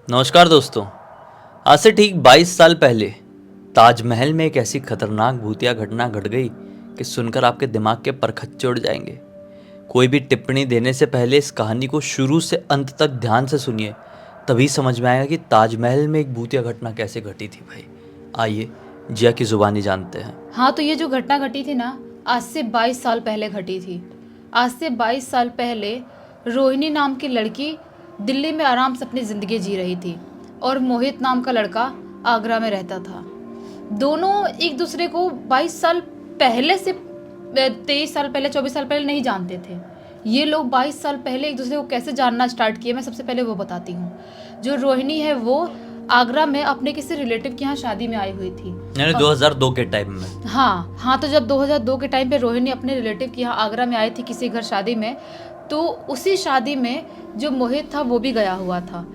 नमस्कार दोस्तों। आज से ठीक 22 साल पहले ताजमहल में एक ऐसी खतरनाक भूतिया घटना घट गई कि सुनकर आपके दिमाग के परखच्चे उड़ जाएंगे। कोई भी टिप्पणी देने से पहले इस कहानी को शुरू से अंत तक ध्यान से सुनिए, तभी समझ में आएगा कि ताजमहल में एक भूतिया घटना कैसे घटी थी। भाई आइए जिया की जुबानी जानते हैं। हाँ, तो ये जो घटना घटी थी ना, आज से 22 साल पहले घटी थी। आज से 22 साल पहले रोहिणी नाम की लड़की दिल्ली में आराम से अपनी ज़िंदगी जी रही थी और मोहित नाम का लड़का आगरा में रहता था। दोनों एक दूसरे को 22 साल पहले से 23 साल पहले 24 साल पहले नहीं जानते थे। ये लोग 22 साल पहले एक दूसरे को कैसे जानना स्टार्ट किए, मैं सबसे पहले वो बताती हूँ। जो रोहिणी है वो आगरा में अपने किसी रिलेटिव के यहाँ शादी में आई हुई थी, यानी 2002 के टाइम में। हाँ, तो जब 2002 के टाइम पे रोहिणी अपने रिलेटिव के यहाँ आगरा में आई थी किसी घर शादी में, तो उसी शादी में जो मोहित था वो भी गया हुआ था।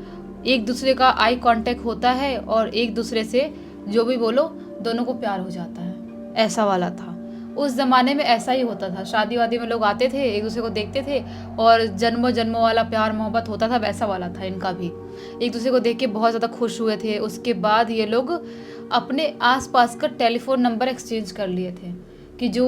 एक दूसरे का आई कांटेक्ट होता है और एक दूसरे से जो भी बोलो दोनों को प्यार हो जाता है, ऐसा वाला था। उस ज़माने में ऐसा ही होता था, शादी वादी में लोग आते थे, एक दूसरे को देखते थे और जन्मों जन्मों वाला प्यार मोहब्बत होता था, वैसा वाला था इनका भी। एक दूसरे को देख के बहुत ज़्यादा खुश हुए थे। उसके बाद ये लोग अपने आसपास का टेलीफोन नंबर एक्सचेंज कर लिए थे कि जो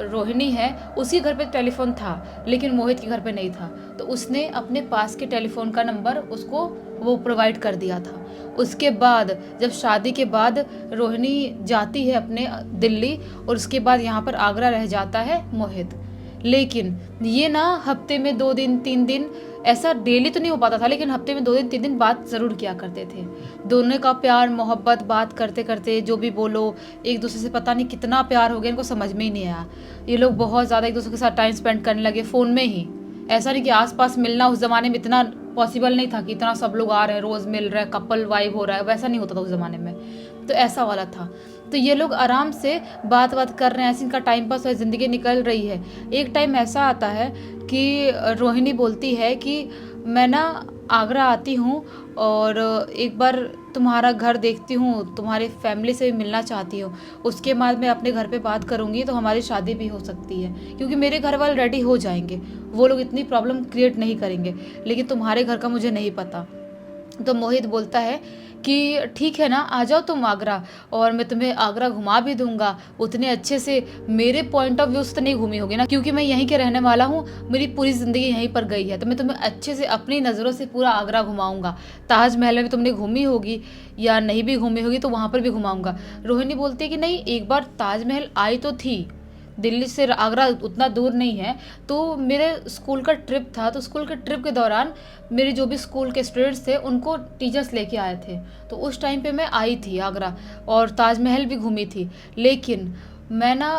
रोहिणी है उसी घर पे टेलीफोन था लेकिन मोहित के घर पे नहीं था, तो उसने अपने पास के टेलीफोन का नंबर उसको वो प्रोवाइड कर दिया था। उसके बाद जब शादी के बाद रोहिणी जाती है अपने दिल्ली और उसके बाद यहाँ पर आगरा रह जाता है मोहित। लेकिन ये ना हफ्ते में 2 दिन 3 दिन, ऐसा डेली तो नहीं हो पाता था लेकिन हफ्ते में 2 दिन 3 दिन बात ज़रूर किया करते थे। दोनों का प्यार मोहब्बत बात करते करते जो भी बोलो एक दूसरे से पता नहीं कितना प्यार हो गया, इनको समझ में ही नहीं आया। ये लोग बहुत ज़्यादा एक दूसरे के साथ टाइम स्पेंड करने लगे फ़ोन में ही। ऐसा नहीं कि आसपास मिलना उस ज़माने में इतना पॉसिबल नहीं था कि इतना सब लोग आ रहे हैं, रोज़ मिल रहे हैं, कपल वाइब हो रहा है, वैसा नहीं होता था उस ज़माने में। तो ऐसा वाला था। तो ये लोग आराम से बात कर रहे हैं, ऐसे इनका टाइम पास है, ज़िंदगी निकल रही है। एक टाइम ऐसा आता है कि रोहिणी बोलती है कि मैं ना आगरा आती हूँ और एक बार तुम्हारा घर देखती हूँ, तुम्हारी फैमिली से भी मिलना चाहती हूँ। उसके बाद मैं अपने घर पे बात करूँगी तो हमारी शादी भी हो सकती है, क्योंकि मेरे घर वाले रेडी हो जाएंगे, वो लोग इतनी प्रॉब्लम क्रिएट नहीं करेंगे, लेकिन तुम्हारे घर का मुझे नहीं पता। तो मोहित बोलता है कि ठीक है ना, आ जाओ तुम आगरा और मैं तुम्हें आगरा घुमा भी दूंगा। उतने अच्छे से मेरे पॉइंट ऑफ व्यू से तो नहीं घूमी होगी ना, क्योंकि मैं यहीं के रहने वाला हूँ, मेरी पूरी ज़िंदगी यहीं पर गई है, तो मैं तुम्हें अच्छे से अपनी नज़रों से पूरा आगरा घुमाऊंगा। ताजमहल में भी तुमने घूमी होगी या नहीं भी घूमी होगी तो वहाँ पर भी घुमाऊंगा। रोहिणी बोलती है कि नहीं, एक बार ताजमहल आई तो थी, दिल्ली से आगरा उतना दूर नहीं है। तो मेरे स्कूल का ट्रिप था, तो स्कूल के ट्रिप के दौरान मेरे जो भी स्कूल के स्टूडेंट्स थे उनको टीचर्स लेके आए थे, तो उस टाइम पे मैं आई थी आगरा और ताजमहल भी घूमी थी। लेकिन मैं ना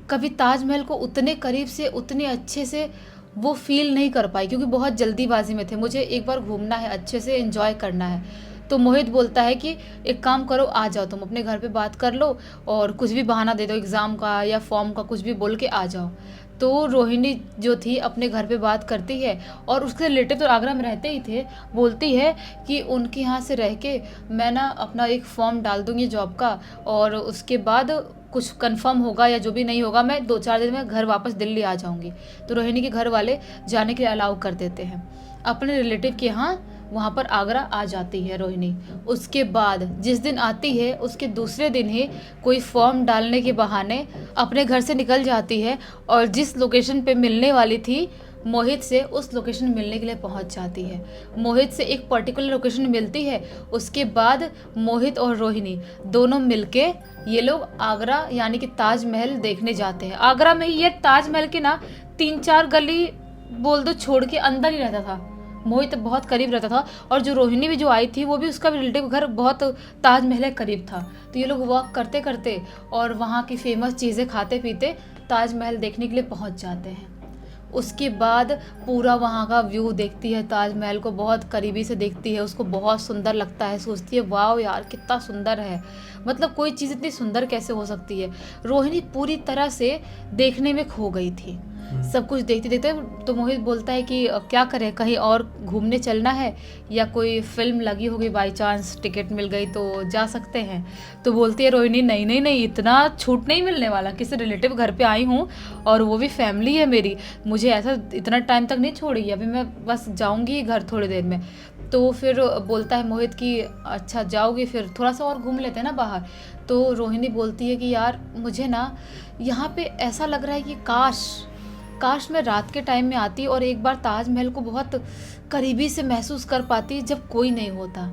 कभी ताजमहल को उतने करीब से उतने अच्छे से वो फील नहीं कर पाई, क्योंकि बहुत जल्दीबाजी में थे। मुझे एक बार घूमना है, अच्छे से एंजॉय करना है। तो मोहित बोलता है कि एक काम करो, आ जाओ तुम अपने घर पे बात कर लो और कुछ भी बहाना दे दो, एग्ज़ाम का या फॉर्म का कुछ भी बोल के आ जाओ। तो रोहिणी जो थी अपने घर पे बात करती है और उसके रिलेटिव तो आगरा में रहते ही थे। बोलती है कि उनके यहाँ से रह के मैं ना अपना एक फॉर्म डाल दूँगी जॉब का, और उसके बाद कुछ कंफर्म होगा या जो भी नहीं होगा मैं 2-4 दिन में घर वापस दिल्ली आ जाऊँगी। तो रोहिणी के घर वाले जाने के लिए अलाउ कर देते हैं। अपने रिलेटिव के यहाँ वहाँ पर आगरा आ जाती है रोहिणी। उसके बाद जिस दिन आती है उसके दूसरे दिन ही कोई फॉर्म डालने के बहाने अपने घर से निकल जाती है और जिस लोकेशन पे मिलने वाली थी मोहित से, उस लोकेशन मिलने के लिए पहुंच जाती है। मोहित से एक पर्टिकुलर लोकेशन मिलती है। उसके बाद मोहित और रोहिणी दोनों मिलके ये लोग आगरा यानी कि ताजमहल देखने जाते हैं। आगरा में ये ताजमहल के ना 3-4 गली बोल दो छोड़ के अंदर ही रहता था। मोहित बहुत करीब रहता था और जो रोहिणी भी जो आई थी वो भी उसका भी रिलेटिव घर बहुत ताजमहल के करीब था। तो ये लोग वॉक करते करते और वहाँ की फेमस चीज़ें खाते पीते ताजमहल देखने के लिए पहुँच जाते हैं। उसके बाद पूरा वहाँ का व्यू देखती है, ताजमहल को बहुत करीबी से देखती है, उसको बहुत सुंदर लगता है, सोचती है वाह यार कितना सुंदर है, मतलब कोई चीज़ इतनी सुंदर कैसे हो सकती है। रोहिणी पूरी तरह से देखने में खो गई थी। सब कुछ देखते देखते तो मोहित बोलता है कि क्या करें, कहीं और घूमने चलना है या कोई फिल्म लगी होगी बाई चांस टिकट मिल गई तो जा सकते हैं। तो बोलती है रोहिणी नहीं नहीं नहीं, इतना छूट नहीं मिलने वाला, किसी रिलेटिव घर पे आई हूँ और वो भी फैमिली है मेरी, मुझे ऐसा इतना टाइम तक नहीं छोड़ेगी, अभी मैं बस जाऊँगी घर थोड़ी देर में। तो फिर बोलता है मोहित कि अच्छा जाओगी, फिर थोड़ा सा और घूम लेते हैं ना बाहर। तो रोहिणी बोलती है कि यार मुझे ना यहाँ पे ऐसा लग रहा है कि काश मैं रात के टाइम में आती और एक बार ताजमहल को बहुत करीबी से महसूस कर पाती जब कोई नहीं होता।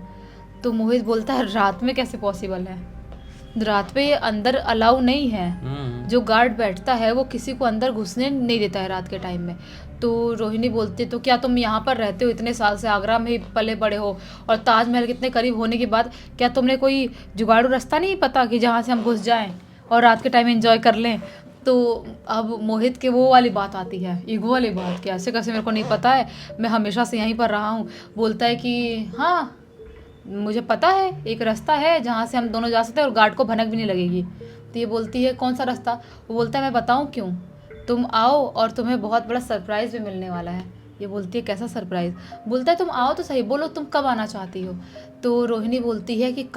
तो मोहित बोलता है रात में कैसे पॉसिबल है, रात पे ये अंदर अलाउ नहीं है, जो गार्ड बैठता है वो किसी को अंदर घुसने नहीं देता है रात के टाइम में। तो रोहिणी बोलती है तो क्या तुम यहाँ पर रहते हो, इतने साल से आगरा में ही पले बड़े हो और ताजमहल के इतने करीब होने के बाद क्या तुमने कोई जुगाड़ू रास्ता नहीं पता कि जहाँ से हम घुस जाएं और रात के टाइम एंजॉय कर लें। तो अब मोहित के वो वाली बात आती है, ईगो वाली बात कि ऐसे कैसे मेरे को नहीं पता है, मैं हमेशा से यहीं पर रहा हूँ। बोलता है कि हाँ मुझे पता है एक रास्ता है जहाँ से हम दोनों जा सकते हैं और गार्ड को भनक भी नहीं लगेगी। तो ये बोलती है कौन सा रास्ता? वो बोलता है मैं बताऊँ क्यों, तुम आओ और तुम्हें बहुत बड़ा सरप्राइज़ भी मिलने वाला है। ये बोलती है कैसा सरप्राइज़? बोलता है तुम आओ तो सही, बोलो तुम कब आना चाहती हो। तो रोहिणी बोलती है कि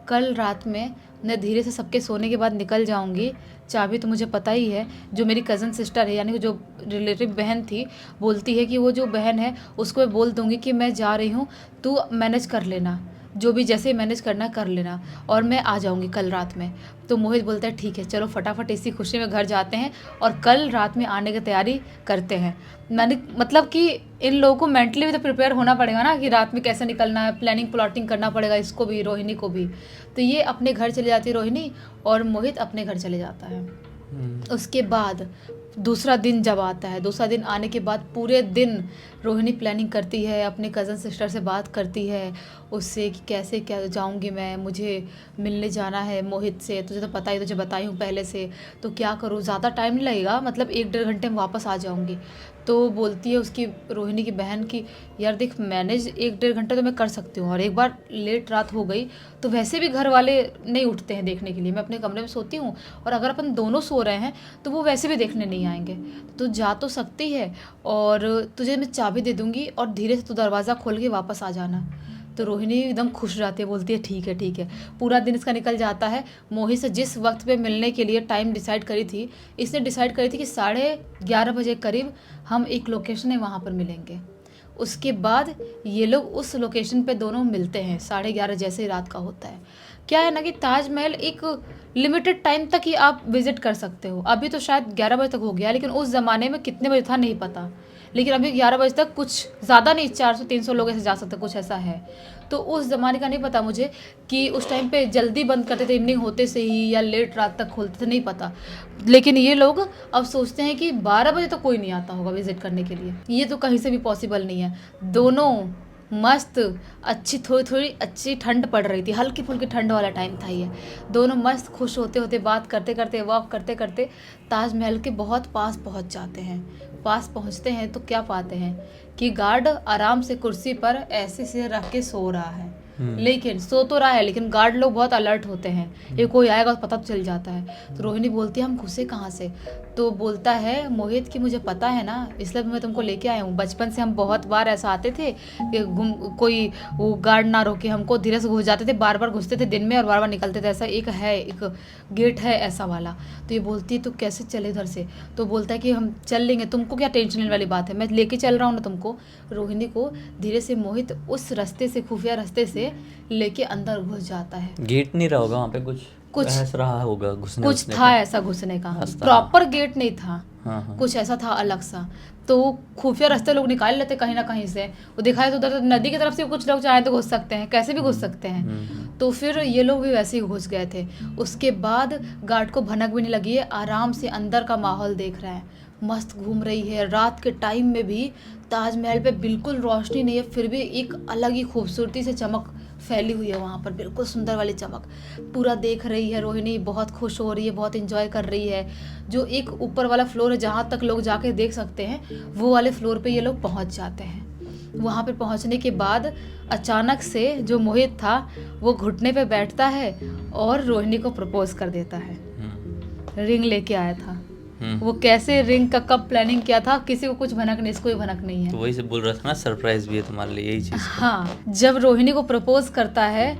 कल रात में मैं धीरे से सबके सोने के बाद निकल जाऊंगी। चाबी तो मुझे पता ही है, जो मेरी कज़न सिस्टर है यानी कि जो रिलेटिव बहन थी, बोलती है कि वो जो बहन है उसको मैं बोल दूंगी कि मैं जा रही हूँ, तू मैनेज कर लेना, जो भी जैसे मैनेज करना कर लेना और मैं आ जाऊंगी कल रात में। तो मोहित बोलता है ठीक है चलो फटाफट इसी खुशी में घर जाते हैं और कल रात में आने की तैयारी करते हैं। मैंने मतलब कि इन लोगों को मेंटली भी तो प्रिपेयर होना पड़ेगा ना कि रात में कैसे निकलना है, प्लानिंग प्लॉटिंग करना पड़ेगा इसको भी, रोहिणी को भी। तो ये अपने घर चले जाती है रोहिणी और मोहित अपने घर चले जाता है। उसके बाद दूसरा दिन जब आता है, दूसरा दिन आने के बाद पूरे दिन रोहिणी प्लानिंग करती है, अपने कज़न सिस्टर से बात करती है उससे कि कैसे क्या जाऊंगी मैं, मुझे मिलने जाना है मोहित से, तुझे तो पता ही, तुझे बताई हूँ पहले से, तो क्या करूँ, ज़्यादा टाइम नहीं लगेगा, मतलब 1-1.5 घंटे में वापस आ जाऊंगी। तो बोलती है उसकी रोहिणी की बहन की यार देख मैनेज 1-1.5 घंटे तो मैं कर सकती हूँ और एक बार लेट रात हो गई तो वैसे भी घर वाले नहीं उठते हैं देखने के लिए, मैं अपने कमरे में सोती हूँ और अगर अपन दोनों सो रहे हैं तो वो वैसे भी देखने नहीं आएंगे, तो जा तो सकती है और तुझे मैं चाबी दे दूँगी और धीरे से तू दरवाज़ा खोल के वापस आ जाना। तो रोहिणी एकदम खुश रहती है, बोलती है ठीक है। पूरा दिन इसका निकल जाता है। मोहित से जिस वक्त पे मिलने के लिए टाइम डिसाइड करी थी, इसने डिसाइड करी थी कि 11:30 बजे करीब हम एक लोकेशन है वहाँ पर मिलेंगे। उसके बाद ये लोग उस लोकेशन पे दोनों मिलते हैं 11:30 जैसे ही रात का होता है। क्या है ना कि ताजमहल एक लिमिटेड टाइम तक ही आप विजिट कर सकते हो, अभी तो शायद 11 बजे तक हो गया, लेकिन उस ज़माने में कितने बजे था नहीं पता, लेकिन अभी 11 बजे तक कुछ ज़्यादा नहीं 400-300 लोग ऐसे जा सकते, कुछ ऐसा है। तो उस ज़माने का नहीं पता मुझे कि उस टाइम पे जल्दी बंद करते थे इवनिंग होते से ही या लेट रात तक खोलते थे, नहीं पता। लेकिन ये लोग अब सोचते हैं कि 12 बजे तो कोई नहीं आता होगा विजिट करने के लिए, ये तो कहीं से भी पॉसिबल नहीं है। दोनों मस्त अच्छी थोड़ी अच्छी ठंड पड़ रही थी, हल्की फुल्की ठंड वाला टाइम था ये। दोनों मस्त खुश होते होते बात करते करते वॉक करते करते ताजमहल के बहुत पास पहुंच जाते हैं। पास पहुंचते हैं तो क्या पाते हैं कि गार्ड आराम से कुर्सी पर ऐसे से रख के सो रहा है, लेकिन सो तो रहा है लेकिन गार्ड लोग बहुत अलर्ट होते हैं, ये कोई आएगा तो पता तो चल जाता है। तो रोहिणी बोलती है हम घुसे कहाँ से? तो बोलता है मोहित कि मुझे पता है ना, इसलिए मैं तुमको लेके आया हूँ। बचपन से हम बहुत बार ऐसा आते थे कि कोई वो गार्ड ना रोके हमको, धीरे से घुस जाते थे, बार बार घुसते थे दिन में और बार बार निकलते थे, ऐसा एक गेट है ऐसा वाला। तो ये बोलती है तो कैसे चले इधर से? तो बोलता है कि हम चल लेंगे, तुमको क्या टेंशन लेने वाली बात है, मैं लेके चल रहा हूँ ना तुमको। रोहिणी को धीरे से मोहित उस रास्ते से, खुफिया रास्ते से लेके अंदर घुस जाता है। गेट नहीं रहा होगा वहाँ पे, कुछ ऐसा रहा होगा घुसने, कुछ था ऐसा घुसने का, प्रॉपर गेट नहीं था। हाँ। कुछ ऐसा था अलग सा, तो खुफिया रास्ते लोग निकाल लेते कहीं ना कहीं से, वो दिखाए तो उधर नदी की तरफ से कुछ लोग चाहे तो घुस सकते हैं, कैसे भी घुस सकते हैं। तो फिर ये लोग भी वैसे ही घुस गए थे। उसके बाद गार्ड को भनक भी नहीं लगी है, आराम से अंदर का माहौल देख रहा है, मस्त घूम रही है। रात के टाइम में भी ताजमहल पे बिल्कुल रोशनी नहीं है, फिर भी एक अलग ही खूबसूरती से चमक फैली हुई है वहाँ पर, बिल्कुल सुंदर वाली चमक। पूरा देख रही है रोहिणी, बहुत खुश हो रही है, बहुत एंजॉय कर रही है। जो एक ऊपर वाला फ्लोर है जहाँ तक लोग जाके देख सकते हैं, वो वाले फ्लोर पे ये लोग पहुँच जाते हैं। वहाँ पे पहुँचने के बाद अचानक से जो मोहित था वो घुटने पे बैठता है और रोहिणी को प्रपोज कर देता है। रिंग लेके आया था, वो कैसे रिंग का कब प्लानिंग किया था किसी को कुछ भनक नहीं, इसको ही भनक नहीं है। तो वही से बोल रहा था ना, सरप्राइज भी है तुम्हारे लिए यही चीज़। हाँ, जब रोहिणी को प्रपोज करता है,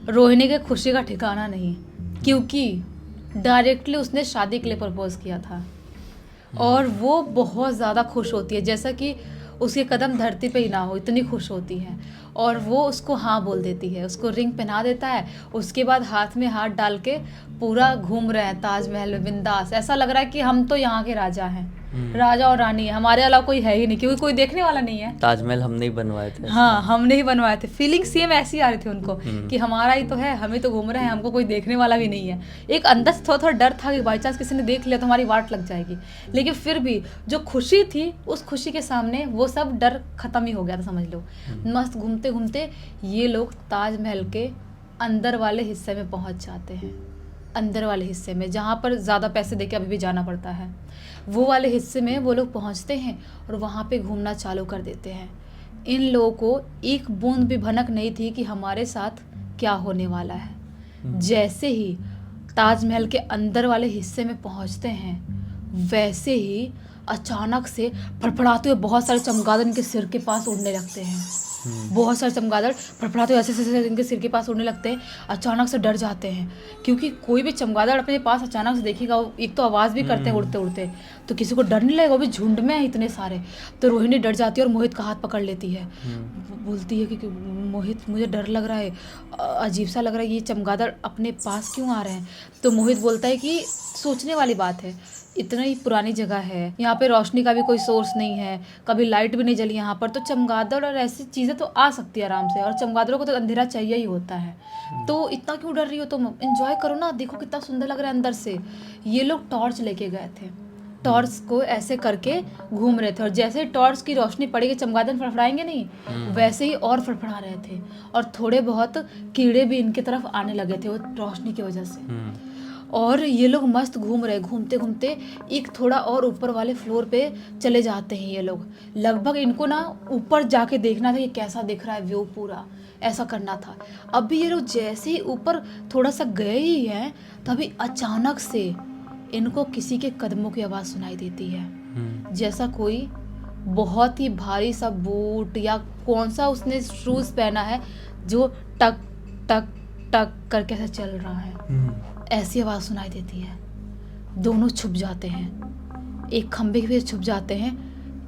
रोहिणी के खुशी का ठिकाना नहीं, क्योंकि डायरेक्टली उसने शादी के लिए प्रपोज किया था और वो बहुत ज़्यादा खुश होती है। जैसा कि उसके कदम धरती पे ही ना हो, इतनी खुश होती है। और वो उसको हाँ बोल देती है, उसको रिंग पहना देता है। उसके बाद हाथ में हाथ डाल के पूरा घूम रहे हैं ताजमहल में बिंदास। ऐसा लग रहा है कि हम तो यहाँ के राजा हैं, राजा और रानी है, हमारे अलावा कोई है ही नहीं, क्योंकि कोई देखने वाला नहीं है। ताजमहल हमने ही बनवाए थे। हाँ, हमने ही बनवाए थे। फीलिंग सेम ऐसी आ रही थी उनको कि हमारा ही तो है, हमें तो घूम रहे हैं, हमको कोई देखने वाला भी नहीं है। एक अंदर से थोड़ा थोड़ा डर था कि बाई चांस किसी ने देख लिया तो हमारी वाट लग जाएगी, लेकिन फिर भी जो खुशी थी, उस खुशी के सामने वो सब डर खत्म ही हो गया था, समझ लो। मस्त घूमते घूमते ये लोग ताजमहल के अंदर वाले हिस्से में पहुंच जाते हैं। अंदर वाले हिस्से में, जहाँ पर ज़्यादा पैसे देके अभी भी जाना पड़ता है, वो वाले हिस्से में वो लोग पहुँचते हैं और वहाँ पे घूमना चालू कर देते हैं। इन लोगों को एक बूंद भी भनक नहीं थी कि हमारे साथ क्या होने वाला है। जैसे ही ताजमहल के अंदर वाले हिस्से में पहुँचते हैं, वैसे ही अचानक से फड़फड़ाते हुए बहुत सारे चमगादड़ इनके सिर के पास उड़ने लगते हैं। बहुत सारे चमगादड़ फड़फड़ाते हुए ऐसे ऐसे इनके सिर के पास उड़ने लगते हैं। अचानक से डर जाते हैं, क्योंकि कोई भी चमगादड़ अपने पास अचानक से देखेगा, एक तो आवाज़ भी करते हैं उड़ते उड़ते, तो किसी को डर नहीं लगेगा, वो भी झुंड में है इतने सारे। तो रोहिणी डर जाती है और मोहित का हाथ पकड़ लेती है। बोलती है कि मोहित, मुझे डर लग रहा है, अजीब सा लग रहा है, ये चमगादड़ अपने पास क्यों आ रहे हैं। तो मोहित बोलता है कि सोचने वाली बात है, इतनी पुरानी जगह है, यहाँ पे रोशनी का भी कोई सोर्स नहीं है, कभी लाइट भी नहीं जली यहाँ पर, तो चमगादड़ और ऐसी चीज़ें तो आ सकती है आराम से, और चमगादड़ों को तो अंधेरा चाहिए ही होता है, तो इतना क्यों डर रही हो तुम, एंजॉय करो ना, देखो कितना सुंदर लग रहा है अंदर से। ये लोग टॉर्च लेके गए थे, टॉर्च को ऐसे करके घूम रहे थे, और जैसे ही टॉर्च की रोशनी पड़ेगी चमगादड़ फड़फड़ाएंगे नहीं, वैसे ही और फड़फड़ा रहे थे, और थोड़े बहुत कीड़े भी इनके तरफ आने लगे थे वो रोशनी की वजह से। और ये लोग मस्त घूम रहे, घूमते घूमते एक थोड़ा और ऊपर वाले फ्लोर पे चले जाते हैं ये लोग। लगभग इनको ना ऊपर जाके देखना था कि कैसा दिख रहा है व्यू पूरा, ऐसा करना था। अभी ये लोग जैसे ही ऊपर थोड़ा सा गए ही हैं, तभी अचानक से इनको किसी के कदमों की आवाज़ सुनाई देती है, जैसा कोई बहुत ही भारी सा बूट या कौन सा उसने शूज़ पहना है जो टक टक टक करके ऐसा चल रहा है, ऐसी आवाज़ सुनाई देती है। दोनों छुप जाते हैं, एक खंबे के पीछे छुप जाते हैं।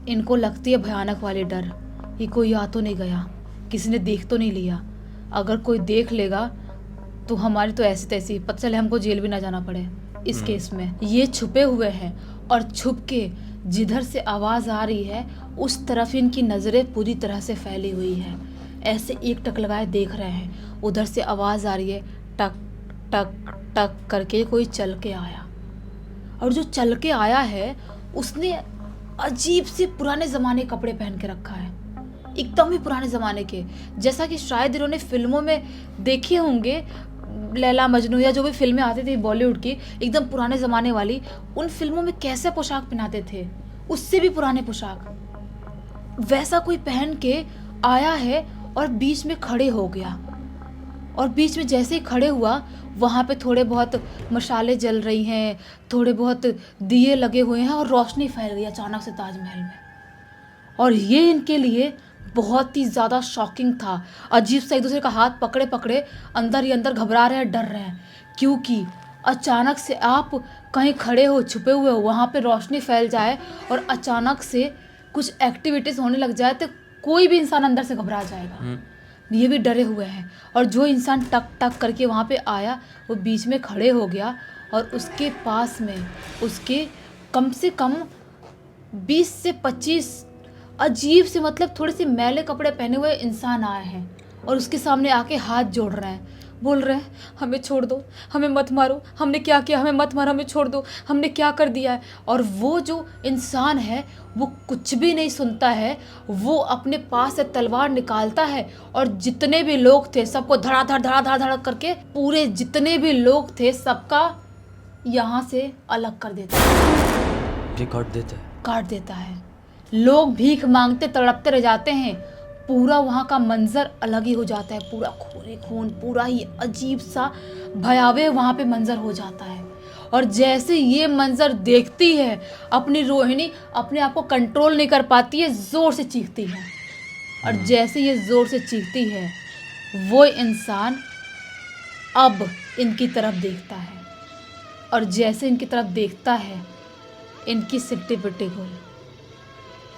इनको लगती है भयानक वाली डर कि कोई आ तो नहीं गया, किसी ने देख तो नहीं लिया, अगर कोई देख लेगा तो हमारी तो ऐसी तैसी, पता चले हमको जेल भी ना जाना पड़े इस केस में। ये छुपे हुए हैं और छुप के जिधर से आवाज़ आ रही है उस तरफ इनकी नज़रें पूरी तरह से फैली हुई है, ऐसे एक टक लगाए देख रहे हैं। उधर से आवाज़ आ रही है, टक टक टक करके कोई चल के आया, और जो चल के आया है उसने अजीब से पुराने ज़माने कपड़े पहन के रखा है, एकदम ही पुराने ज़माने के, जैसा कि शायद इन्होंने फिल्मों में देखे होंगे, लैला मजनू या जो भी फिल्में आती थी बॉलीवुड की, एकदम पुराने ज़माने वाली, उन फिल्मों में कैसे पोशाक पहनाते थे, उससे भी पुराने पोशाक, वैसा कोई पहन के आया है और बीच में खड़े हो गया। और बीच में जैसे ही खड़े हुआ, वहाँ पे थोड़े बहुत मशाले जल रही हैं, थोड़े बहुत दिए लगे हुए हैं, और रोशनी फैल गई अचानक से ताजमहल में। और ये इनके लिए बहुत ही ज़्यादा शॉकिंग था। अजीब सा एक दूसरे का हाथ पकड़े पकड़े अंदर ही अंदर घबरा रहे हैं, डर रहे हैं, क्योंकि अचानक से आप कहीं खड़े हो, छुपे हुए हो, वहाँ पे रोशनी फैल जाए और अचानक से कुछ एक्टिविटीज़ होने लग जाए तो कोई भी इंसान अंदर से घबरा जाएगा। ये भी डरे हुए हैं। और जो इंसान टक टक करके वहाँ पे आया, वो बीच में खड़े हो गया, और उसके पास में उसके कम से कम 20 से 25 अजीब से, मतलब थोड़े से मैले कपड़े पहने हुए इंसान आए हैं, और उसके सामने आके हाथ जोड़ रहे हैं, बोल रहे हैं, हमें छोड़ दो, हमें मत मारो, हमने क्या किया, हमें मत मारो, हमें छोड़ दो, हमने क्या कर दिया है। और वो जो इंसान है वो कुछ भी नहीं सुनता है, वो अपने पास से तलवार निकालता है, और जितने भी लोग थे सबको धड़ाधड़ धड़ाधड़ धड़ करके, पूरे जितने भी लोग थे सबका यहाँ से अलग कर देता है, काट देता है। लोग भीख मांगते तड़पते रह जाते हैं, पूरा वहाँ का मंजर अलग ही हो जाता है, पूरा खून खून, पूरा ही अजीब सा भयावह वहाँ पे मंजर हो जाता है। और जैसे ये मंजर देखती है, अपनी रोहिणी अपने आप को कंट्रोल नहीं कर पाती है, ज़ोर से चीखती है, और जैसे ये ज़ोर से चीखती है, वो इंसान अब इनकी तरफ देखता है, और जैसे इनकी तरफ देखता है, इनकी सिट्टी पिट्टी खुल,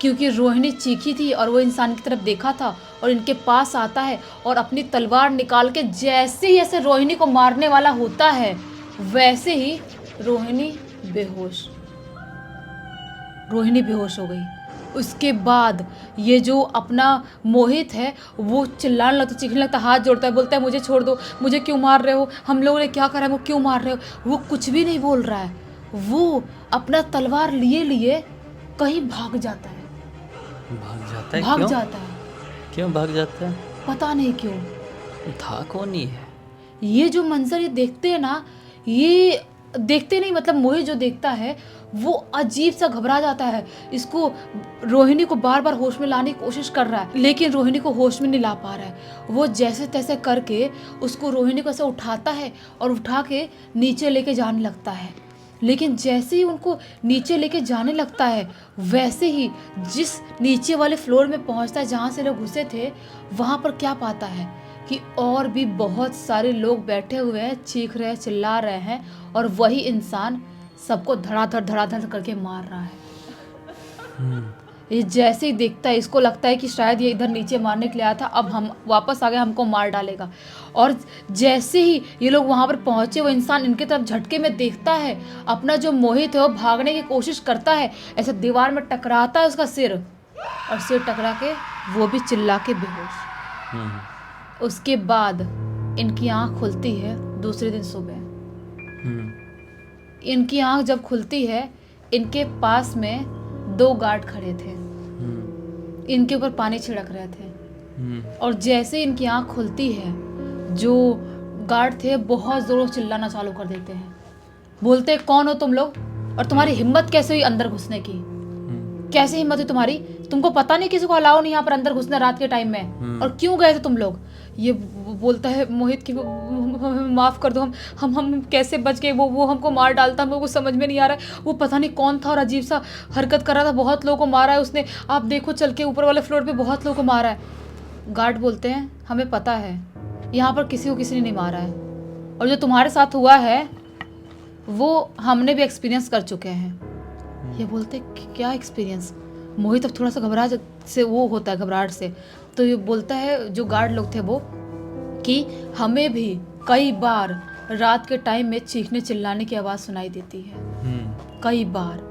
क्योंकि रोहिणी चीखी थी और वो इंसान की तरफ देखा था और इनके पास आता है और अपनी तलवार निकाल के जैसे ही ऐसे रोहिणी को मारने वाला होता है वैसे ही रोहिणी बेहोश हो गई। उसके बाद ये जो अपना मोहित है वो चिल्लाने लगता, चीखने लगता, हाथ जोड़ता है, बोलता है मुझे छोड़ दो, मुझे क्यों मार रहे हो, हम लोगों ने क्या करा है, वो क्यों मार रहे हो। वो कुछ भी नहीं बोल रहा है, वो अपना तलवार लिए लिए कहीं भाग जाता है। भाग जाता है? भाग क्यों? जाता है, क्यों भाग जाता है? पता नहीं क्यों। था कौन ही है? ये जो मंजर ये देखते हैं ना, ये देखते नहीं मतलब मोहित जो देखता है वो अजीब सा घबरा जाता है। इसको रोहिणी को बार बार होश में लाने की कोशिश कर रहा है लेकिन रोहिणी को होश में नहीं ला पा रहा है। वो जैसे तैसे करके उसको रोहिणी को ऐसे उठाता है और उठा के नीचे लेके जाने लगता है। लेकिन जैसे ही उनको नीचे लेके जाने लगता है वैसे ही जिस नीचे वाले फ्लोर में पहुंचता है जहाँ से लोग घुसे थे, वहाँ पर क्या पाता है कि और भी बहुत सारे लोग बैठे हुए हैं, चीख रहे हैं, चिल्ला रहे हैं और वही इंसान सबको धड़ाधड़ करके मार रहा है। ये जैसे ही देखता है इसको लगता है कि शायद ये इधर नीचे मारने के लिए आया था, अब हम वापस आ गए, हमको मार डालेगा। और जैसे ही ये लोग वहाँ पर पहुँचे वो इंसान इनके तरफ झटके में देखता है, अपना जो मोहित है वो भागने की कोशिश करता है, ऐसे दीवार में टकराता है उसका सिर और सिर टकरा के वो भी चिल्ला के बेहोश। उसके बाद इनकी आँख खुलती है दूसरे दिन सुबह। इनकी आँख जब खुलती है इनके पास में 2 गार्ड खड़े थे, इनके ऊपर पानी छिड़क रहे थे। और जैसे इनकी आँख खुलती है जो गार्ड थे बहुत ज़ोरों चिल्लाना चालू कर देते हैं, बोलते कौन हो तुम लोग और तुम्हारी हिम्मत कैसे हुई अंदर घुसने की, कैसे हिम्मत हुई तुम्हारी, तुमको पता नहीं किसी को अलाउ नहीं यहाँ पर अंदर घुसना रात के टाइम में, और क्यों गए थे तुम लोग। ये बोलता है मोहित कि हमें माफ़ कर दो, हम कैसे बच गए, वो हमको मार डालता, हम लोग को समझ में नहीं आ रहा है, वो पता नहीं कौन था और अजीब सा हरकत कर रहा था, बहुत लोगों को मारा है उसने, आप देखो चल के ऊपर वाले फ्लोर पे बहुत लोगों को मारा है। गार्ड बोलते हैं हमें पता है यहाँ पर किसी को किसी ने नहीं मारा है और जो तुम्हारे साथ हुआ है वो हमने भी एक्सपीरियंस कर चुके हैं। ये बोलते क्या एक्सपीरियंस। मोहित अब थोड़ा सा घबराहट से वो होता है, घबराहट से, तो ये बोलता है जो गार्ड लोग थे वो कि हमें भी कई बार रात के टाइम में चीखने चिल्लाने की आवाज़ सुनाई देती है, कई बार।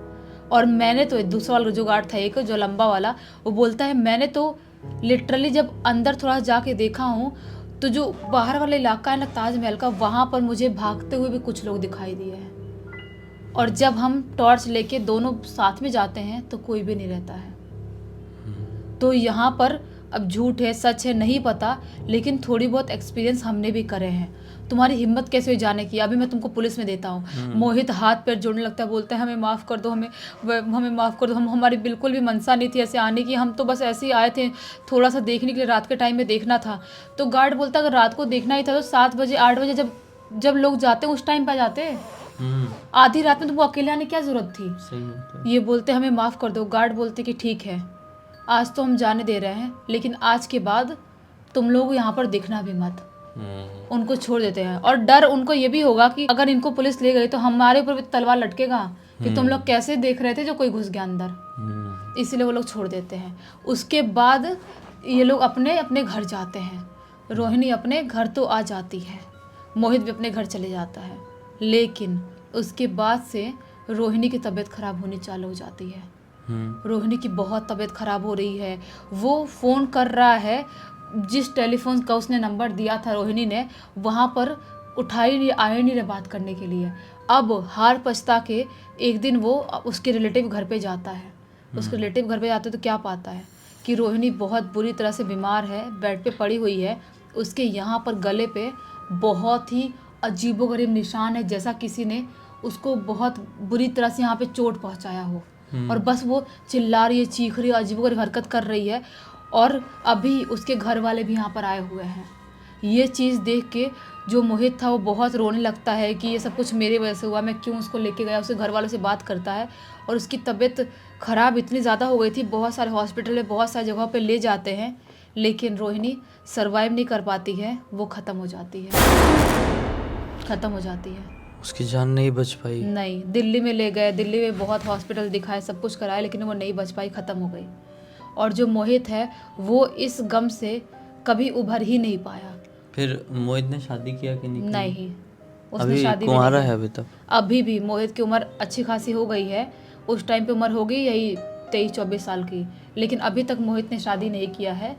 और मैंने तो दूसरा वाला जो गार्ड था एक जो लंबा वाला, वो बोलता है मैंने तो लिटरली जब अंदर थोड़ा जाके देखा हूँ तो जो बाहर वाला इलाका है ना ताजमहल का, वहाँ पर मुझे भागते हुए भी कुछ लोग दिखाई दिए हैं और जब हम टॉर्च लेके दोनों साथ में जाते हैं तो कोई भी नहीं रहता है। तो यहाँ पर अब झूठ है सच है नहीं पता, लेकिन थोड़ी बहुत एक्सपीरियंस हमने भी करे हैं। तुम्हारी हिम्मत कैसे हुई जाने की, अभी मैं तुमको पुलिस में देता हूँ। मोहित हाथ पैर जोड़ने लगता है, बोलता है हमें माफ़ कर दो, हमें माफ़ कर दो, हमारी बिल्कुल भी मनसा नहीं थी ऐसे आने की, हम तो बस ऐसे ही आए थे थोड़ा सा देखने के लिए, रात के टाइम में देखना था। तो गार्ड बोलता अगर रात को देखना ही था तो 7 बजे 8 बजे जब लोग जाते हैं उस टाइम पर जाते, आधी रात में तुमको अकेले आने की क्या जरूरत थी। ये बोलते हमें माफ़ कर दो। गार्ड बोलते कि ठीक है आज तो हम जाने दे रहे हैं लेकिन आज के बाद तुम लोग यहाँ पर दिखना भी मत। उनको छोड़ देते हैं और डर उनको ये भी होगा कि अगर इनको पुलिस ले गई तो हमारे ऊपर भी तलवार लटकेगा कि तुम लोग कैसे देख रहे थे जो कोई घुस गया अंदर, इसीलिए वो लोग छोड़ देते हैं। उसके बाद ये लोग अपने अपने घर जाते हैं। रोहिणी अपने घर तो आ जाती है, मोहित भी अपने घर चले जाता है, लेकिन उसके बाद से रोहिणी की तबीयत खराब होनी चालू हो जाती है। रोहिणी की बहुत तबीयत खराब हो रही है। वो फ़ोन कर रहा है, जिस टेलीफोन का उसने नंबर दिया था रोहिणी ने, वहाँ पर उठाई नहीं, आए नहीं रहे बात करने के लिए। अब हार पछता के एक दिन वो उसके रिलेटिव घर पे जाता है। उसके रिलेटिव घर पे जाते तो क्या पाता है कि रोहिणी बहुत बुरी तरह से बीमार है, बेड पे पड़ी हुई है। उसके यहाँ पर गले पे बहुत ही अजीबोगरीब निशान है, जैसा किसी ने उसको बहुत बुरी तरह से यहाँ पे चोट पहुँचाया हो। और बस वो चिल्ला रही है, चीख रही है, अजीबोगरीब हरकत कर रही है। और अभी उसके घर वाले भी यहाँ पर आए हुए हैं। ये चीज़ देख के जो मोहित था वो बहुत रोने लगता है कि ये सब कुछ मेरे वजह से हुआ, मैं क्यों उसको लेके गया। उसके घर वालों से बात करता है और उसकी तबीयत ख़राब इतनी ज़्यादा हो गई थी, बहुत सारे हॉस्पिटल में बहुत सारी जगहों पे ले जाते हैं, लेकिन रोहिणी सर्वाइव नहीं कर पाती है, वो ख़त्म हो जाती है। उसकी जान नहीं बच पाई। नहीं, दिल्ली में ले गए, दिल्ली में बहुत हॉस्पिटल दिखाए, सब कुछ कराया, लेकिन वो नहीं बच पाई, ख़त्म हो गई। और जो मोहित है वो इस गम से कभी उभर ही नहीं पाया। फिर मोहित ने शादी किया कि नहीं की? नहीं, उसने अभी शादी भी नहीं कुंवारा की। है अभी तक? अभी भी मोहित की उम्र अच्छी खासी हो गई है, उस टाइम पे उम्र हो गई यही 23-24 साल की, लेकिन अभी तक मोहित ने शादी नहीं किया है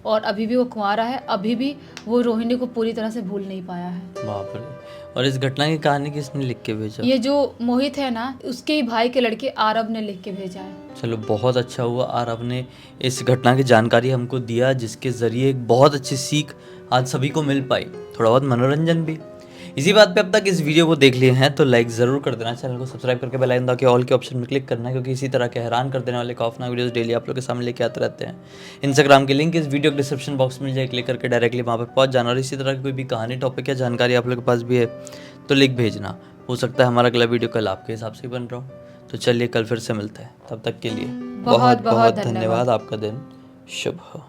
और अभी भी वो कुंवारा है। अभी भी वो रोहिणी को पूरी तरह से भूल नहीं पाया है। बाप रे। और इस घटना की कहानी किसने लिख के भेजा? ये जो मोहित है ना, उसके ही भाई के लड़के आरब ने लिख के भेजा है। चलो बहुत अच्छा हुआ आरव ने इस घटना की जानकारी हमको दिया, जिसके ज़रिए एक बहुत अच्छी सीख आज सभी को मिल पाई, थोड़ा बहुत मनोरंजन भी। इसी बात पे अब तक इस वीडियो को देख लिए हैं तो लाइक ज़रूर कर देना, चैनल को सब्सक्राइब करके बेल आइकन दबा के ऑल के ऑप्शन में क्लिक करना है, क्योंकि इसी तरह के हैरान कर देने वाले खौफनाक वीडियोस डेली आप लोग के सामने लेके आते रहते हैं। इंस्टाग्राम की लिंक इस वीडियो के डिस्क्रिप्शन बॉक्स में मिल जाए, क्लिक करके डायरेक्टली वहाँ पर पहुँच जाना। और इसी तरह की कोई भी कहानी, टॉपिक या जानकारी आप लोग के पास भी है तो लिख भेजना, हो सकता है हमारा अगला वीडियो कल आपके हिसाब से बन रहा हो। तो चलिए कल फिर से मिलते हैं, तब तक के लिए बहुत बहुत धन्यवाद। आपका दिन शुभ हो।